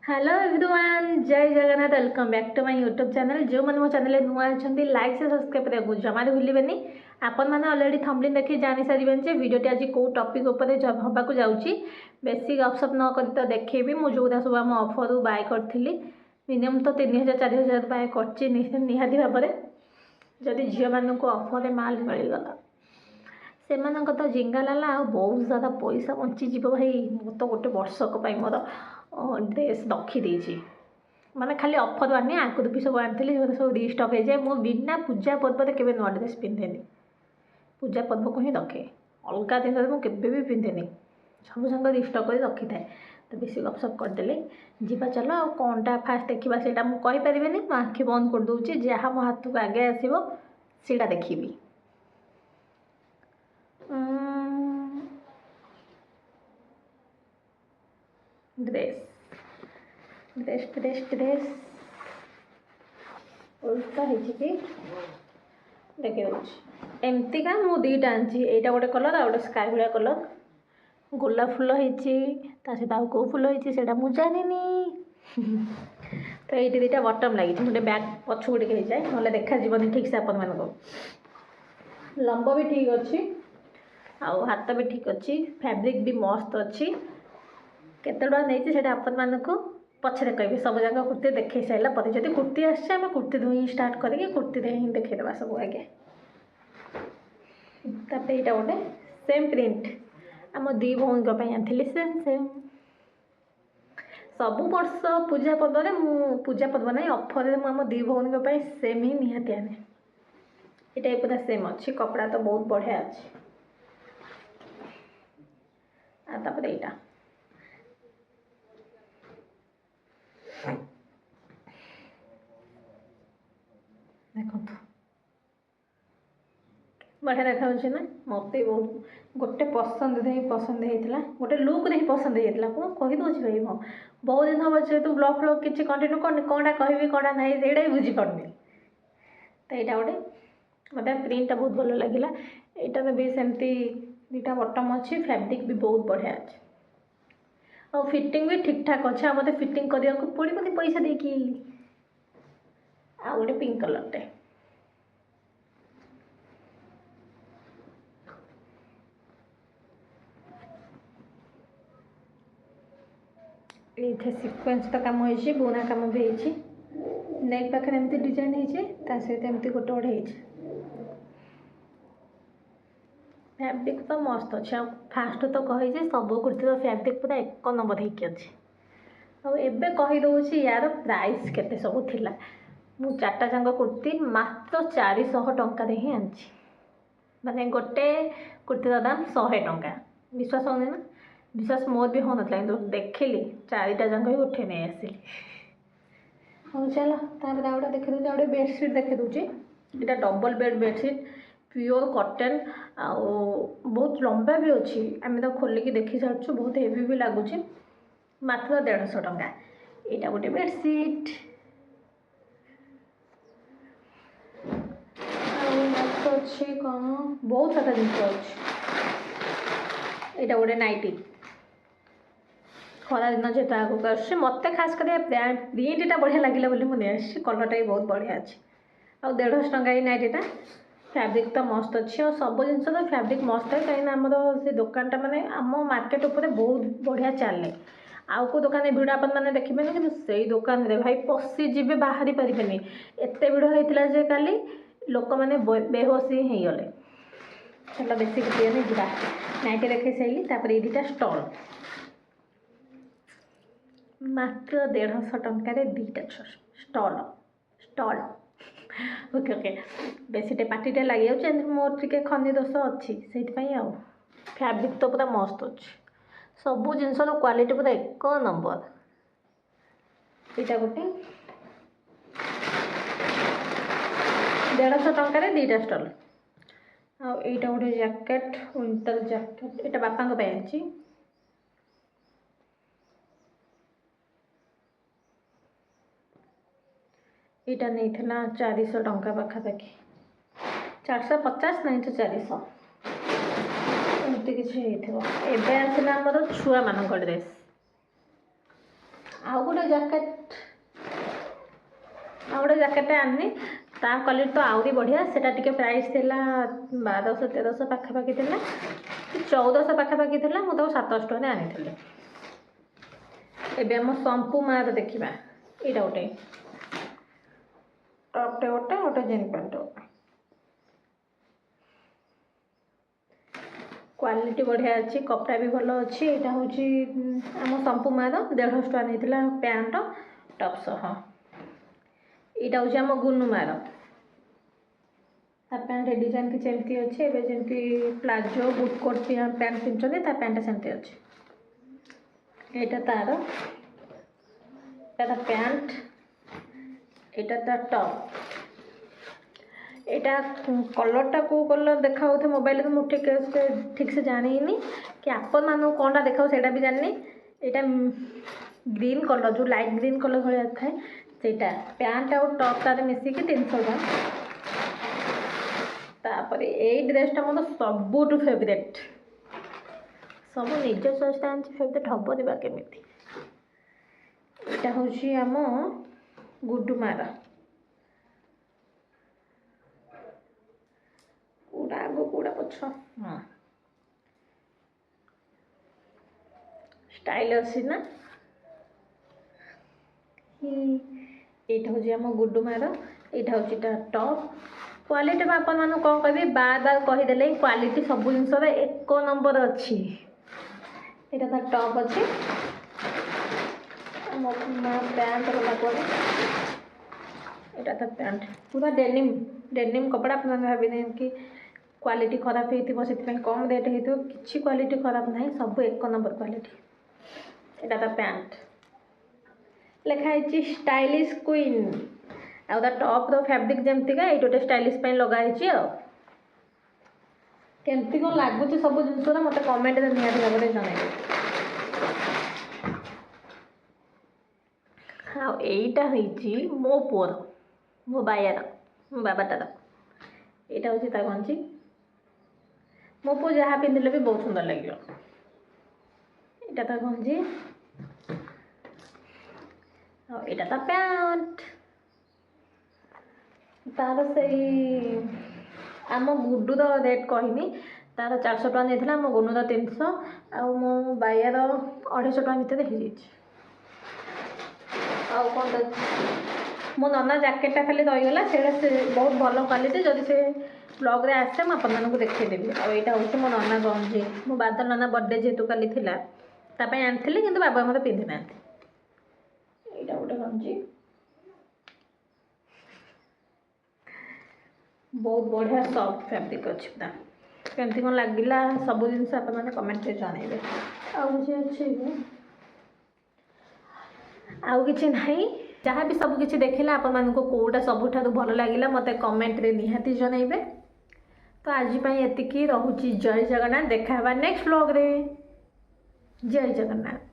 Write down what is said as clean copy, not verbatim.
Hello everyone, जय Jagannath. Welcome back to my YouTube channel. जो मैंने मो चैनल नुआ अच्छा लाइक से सब्सक्राइब करने को जमा भूलें। आपण मैंने अलरेडी थंबनेल देखी जानी सारे जे वीडियोटी आज कौ टॉपिक उपर हवाक जाऊँगी। बेसिक ऑप्शन न कर तो देखेबी मु जो सब आम ऑफर बाय करी मिनिमम तो 3000 4000 बाय कर निहाती भाव में। जदि झील मानक ऑफर माल मिलगला से तो जिंगा लाला बहुत ज़्यादा पैसा बंचीज भाई। मु तो गोटे वर्षक मोर ड्रेस रखी माने खाली ऑफर आनी आगुरी भी सब आनी सब रिस्टक हो जाए। मुझे बिना पूजा पर्व के नुआ ड्रेस पिंधेनि। पूजा पर्व को ही रखे, अलग दिन में मुझे भी पिंधेनि। सब संग रिस्टक कर रखी थाए। तो बेसिक गपसप करदे जीवा चलो आ कौनटा फास्ट देखा से मुझे आँखि बंद कर दूची। जहाँ मो हाथ को आगे आसो सीटा देखी। ड्रेस ड्रेस ड्रेस ड्रेस उल्टा है देखे एमती का मु दीटा आनी। यहाँ गोटे कलर आ गए स्काई भाया कलर गोलाप फुल सहित आउ कौ फुल होता मुझे जानी। तो ये दीटा बटम लगी गोटे बैग पछू टे जाए ना देखा जीवन ठीक से आपण मान लंब भी ठीक अच्छी आउ हाथ भी ठीक अच्छी। फैब्रिक भी मस्त अच्छी। केते टका नहीं आपण मानक पछरे कह सब जगह कुर्ती देखे सारापर जब कुर्ती आम कुर्ती ही स्टार्ट करके कुर्ती ही देखीदे सब आगे। तापर यहाँ गोटे सेम प्रिंट आम दी भौणी आनी सेम सेम सब वर्ष पूजा पर्व में पूजा पर्व ना ऑफर आम दी भौणी सेम ही निहाती आने। ये पूरा सेम अच्छी कपड़ा तो बहुत बढ़िया अच्छी। तापर यहाँ देखो बढ़िया देखा ना मत बहुत गोटे पसंद होता गोटे लुक ही पसंद होता। कहीदे भाई मो बहुत दिन हम जेहतु ब्लॉग फ्लॉग किसी कंटिन्यू करनी कौटा कहि कौटा ना ସେଇଟା ही बुझीपारनी। तो यहाँ गोटे मतलब प्रिंटा बहुत भल लगे। यहाँ भी सेमती दुटा बटम अच्छी फैब्रिक भी बहुत बढ़िया अच्छे और फिटिंग भी ठीक ठाक अच्छे। मत फिटिंग करने को पड़े पैसा देकी आ गोटे पिंक कलरटे ये सिक्वेन्स तो कम हो बुना कम भी हो नेक पाखे एमती डिजाइन होता सहित एमती गोटे गोटे फैब्रिक तो मस्त अच्छे। फास्ट तो कही सब कुर्ती फैब्रिक पूरा एक नंबर होती आबे कहीदे यार प्राइस केते सब थिला। मु चार्टा जाक कुर्ती मात्र 400 टंकार ही आनी। माने गोटे कुर्तीर दाम 100 टंका। विश्वास होने ना विश्वास मोर भी हो ना देखिली 4टा जाक ही उठे नहीं आसिली। हाँ चलो तापर गोटे देखी दूसरे गोटे बेडसीट देखी दूसरी। यहाँ double bed bedsheet pure cotton आउ बहुत लंबा भी अच्छी। आम तो खोलिकी देखी सारू बहुत हेवी भी लगुच मात्र 150 टंका। यहाँ गोटे बेडसीट अच्छे कौन बहुत सारा जिन अच्छे। यहाँ गोटे नाइटी खरा दिन जेहतु आगक आस मत खास कर प्रिंटा बढ़िया लगे बोली मुझे कलरटा भी बहुत बढ़िया अच्छे आ 150 टंका ही नाइटीटा। फैब्रिक तो मस्त अच्छी और सब जिन तो फैब्रिक मस्त है कहीं आमर से दुकानटा माने आम मार्केट उपर बहुत बढ़िया चले। आउ को दुकान भिड़ आपने देखिए कि से दुकान रे भाई पशिजे बाहरी पारे एत भिड़ होता काली लोक मैंने बेहोश ही हो गले। चलो बेसी किसी नहीं जा नाइटी देखे सारी। तापर ये दुटा स्टल मात्र 150 टंकार दुटा स्टल स्टल ओके ओके बेसी पार्टीटे लगे जाए मोर टे खनी दोष अच्छी से फैब्रिक तो पूरा मस्त अच्छे। सबू जिनस क्वालिटी पूरा एक नंबर। यहाँ गोटे 150 टंकार दुटा स्टल आईटा गोटे जैकेट विंटर जैकेट यहाँ बापा आनी। यहाँ नहीं 400 टंका पाखापाखि 450 नहीं तो 400 एमती किसी आसला आमर छुआ मान ड्रेस ଆଉ ଗୋଟେ ଜ୍ୟାକେଟ୍ ଆଣିନି ତା କ୍ୱାଲିଟି ତ ଆହୁରି ବଢ଼ିଆ। ସେଟା ଟିକେ ପ୍ରାଇସ୍ ଥିଲା 1200-1300 ପାଖାପାଖି ଥିଲା, 1400 ପାଖାପାଖି ଥିଲା। ମୁଁ ତାକୁ 700 ଟଙ୍କାରେ ଆଣିଥିଲି। ଏବେ ଆମ ସମ୍ପୁ ମାର ଦେଖିବା। ଏଇଟା ଗୋଟେ ଟପ୍ଟେ ଗୋଟେ ଜିନ୍ ପ୍ୟାଣ୍ଟ ଗୋଟେ, क्वालिटी बढ़िया अच्छी, कपड़ा भी भल अच्छी। यहाँ हूँ आम संपू मार 150 टका नहीं पैंट टप सह। यहाँ हूँ आम गुनु मार पैंट डिजाइन की सेमती अच्छे। एवं जमी प्लाजो बुटकोट पैंट पिंधुଛନ୍ତି ता पैंट सेमती अच्छे। यहाँ तार पैंट, यहाँ तार टप। यहाँ कलरटा कौ कलर देखा मोबाइल में मुझे ठीक से जानी कि आपण मानू कौन देखा से भी जानी। यहाँ ग्रीन कलर जो लाइट ग्रीन कलर भाया थाए सेटा पैंट आउ टप तार मिसिकी 300 टका। तापर यही ड्रेसटा मोर सबुठ फेवरेट, सब निज चॉइस फेवरेट हम देवा केमिति। यहाँ हूँ आम गुडुमार पूरा आगो पूरा पछ स्टाइल अच्छी ना। यहाँ हूँ आम गुडुमार, यहाँ हूँ टप। क्वालिटी में आपण मानू कौन कह बार बार कहीदेले क्वालिटी सब जिनस एक नंबर अच्छी। यहाँ तो टप अच्छी पैंट गला पर यहाँ तो पैंट पूरा डेनिम कपड़ा। आप भावी कि क्वालिटी खराब हो कम रेट हो कि क्वालिटी खराब ना, सब एक नंबर क्वालिटी। यहाँ तो पैंट लिखाई स्टाइलिश क्वीन आ टॉप रो फैब्रिक जमतीका ये गोटे स्टाइलिश लगाई केमती कौन लगुच सब जिन मत कमेंट निहाती भाव में जनइबे। आईटा मो पुअर मो बायार मो बाबाटार यहाँ हूँ ता गंजी। मो पु जहाँ पिंधिले भी बहुत सुंदर लगे। यहाँ ता गंजी यहाँ ता पैंट तार से आम गुडुर रेट कहनी तार 400 टका नहीं, आम गुनुर 300 आ मो बायार 250 टका भितर हो जाए। कौन मो नना जैकेटा खाली रहीगला से बहुत भल क्वालिटी। जदि से ब्लॉग रे आसे मुझे आपको देखदेवी। आईटा हूँ मो नना गंजी, मो बादल नना बर्थडे जेहेतु काली थी तापाई आनी कि बाबा मत पिंधि ना। यहाँ गोटे गंजी बहुत बढ़िया सॉफ्ट फैब्रिक अच्छी पूरा। केमती कौन लगिला सब जिनस आप कमेंट से जनइबे। आउ किसी नहीं जहाँ भी सब किसी देखला आपण मानक कोटा सबुठ भल लगे मत कमेंट रे निहाती जनइबे। तो आज एतिकी रहुची। जय जगन्नाथ। देखा नेक्स्ट व्लॉग रे। जय जगन्नाथ।